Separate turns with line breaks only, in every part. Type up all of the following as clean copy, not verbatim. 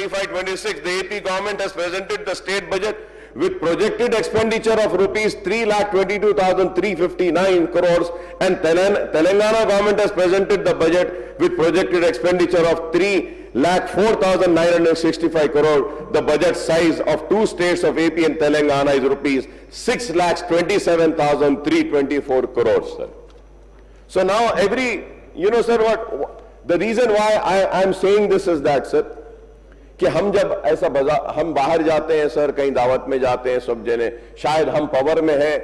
25-26, the AP government has presented the state budget with projected expenditure of rupees 3,22,359 crores, and Telangana government has presented the budget with projected expenditure of 3,04,965 crore. The budget size of two states of AP and Telangana is rupees 6,27,324 crores, sir. So now sir, the reason why I am saying this is that, sir, कि हम जब ऐसा हम बाहर जाते हैं sir, कहीं दावत में जाते हैं, सब जने शायद हम पावर में हैं,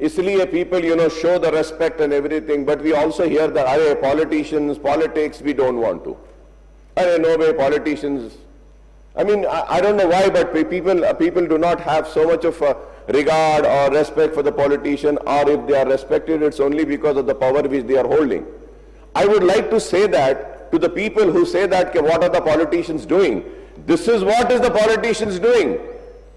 इसलिए people show the respect and everything, but we also hear that अरे politics we don't want to, अरे no way politicians. I mean, I don't know why, but people do not have so much of regard or respect for the politician, or if they are respected, it's only because of the power which they are holding. I would like to say that to the people who say that, what are the politicians doing? This is what is the politicians doing.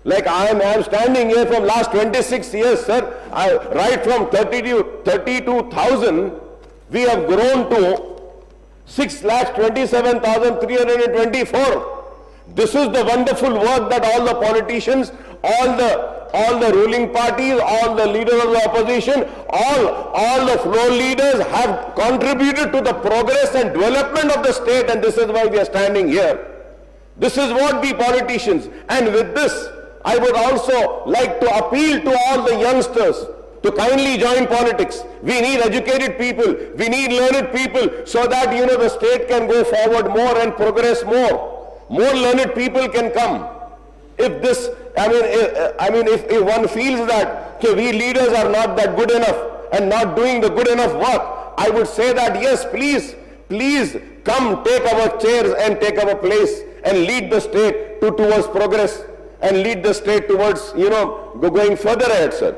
Like I am standing here from last 26 years, sir. Right from 32,000, we have grown to 6,27,324. This is the wonderful work that all the politicians, all the ruling parties, all the leaders of the opposition, all the floor leaders have contributed to the progress and development of the state, and this is why we are standing here. This is what the politicians, and with this, I would also like to appeal to all the youngsters to kindly join politics. We need educated people, we need learned people, so that the state can go forward more and progress more. More learned people can come. If this, if one feels that we leaders are not that good enough and not doing the good enough work, I would say that yes, please come take our chairs and take our place and lead the state towards progress and lead the state towards, going further ahead, sir.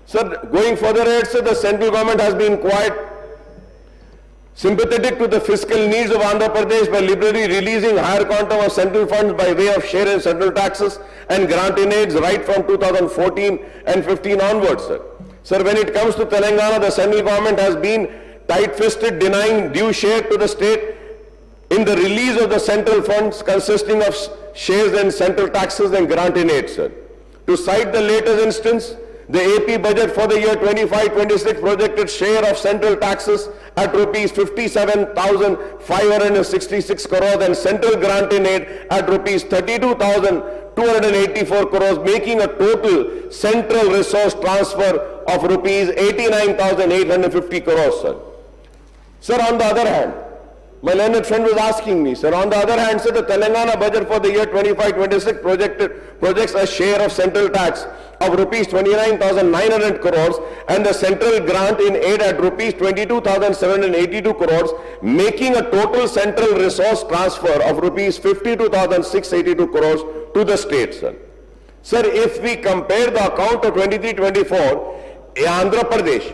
Sir, going further ahead, sir, the central government has been quite sympathetic to the fiscal needs of Andhra Pradesh by liberally releasing higher quantum of central funds by way of share in central taxes and grant-in-aids right from 2014 and 15 onwards, sir. Sir, when it comes to Telangana, the central government has been tight-fisted, denying due share to the state in the release of the central funds consisting of shares in central taxes and grant-in-aids, sir. To cite the latest instance, the AP budget for the year 25-26 projected share of central taxes at rupees 57,566 crores and central grant-in-aid at rupees 32,284 crores, making a total central resource transfer of rupees 89,850 crores, sir. Sir, on the other hand, my learned friend was asking me, sir, on the other hand, sir, the Telangana budget for the year 25-26 projects a share of central tax of rupees 29,900 crores and the central grant in aid at rupees 22,782 crores, making a total central resource transfer of rupees 52,682 crores to the state, sir. Sir, if we compare the account of 23-24, Andhra Pradesh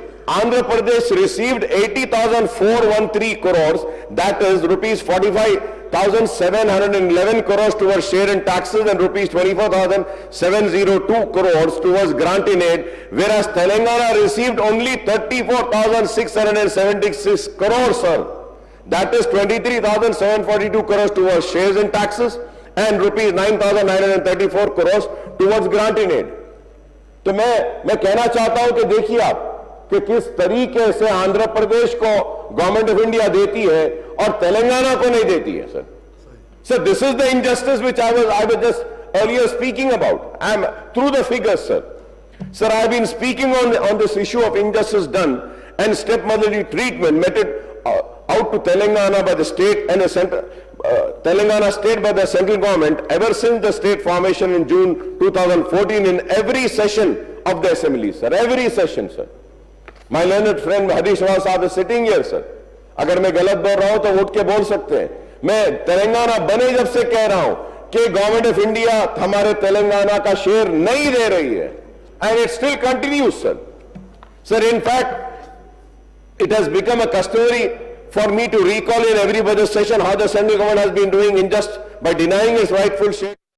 received 80,413 crores, that is rupees 45,711 crores towards share in taxes and rupees 24,702 crores towards grant in aid, whereas Telangana received only 34,676 crores, sir. That is 23,742 crores towards shares in taxes and rupees 9,934 crores towards grant in aid. तो मैं कहना चाहता हूं कि देखिए आप कि किस तरीके से आंध्र प्रदेश को गवर्नमेंट ऑफ इंडिया देती है और तेलंगाना को नहीं देती है, sir. So this is the injustice which I was just earlier speaking about. I am through the figures, sir. Sir, I have been speaking on this issue of injustice done and stepmotherly treatment meted out to Telangana by the state and the central, Telangana state by the central government ever since the state formation in June 2014 in every session of the assembly, sir. Every session, sir. My learned friend Harish Rawal साहब is sitting here, sir. अगर मैं गलत बोल रहा हूं तो उठ के बोल सकते हैं. मैं तेलंगाना बने जब से कह रहा हूं कि गवर्नमेंट ऑफ इंडिया हमारे तेलंगाना का शेयर नहीं दे रही है, and it still continues, sir. Sir, in fact, it has become a customary for me to recall in every budget session how the central government has been doing in just by denying its rightful share.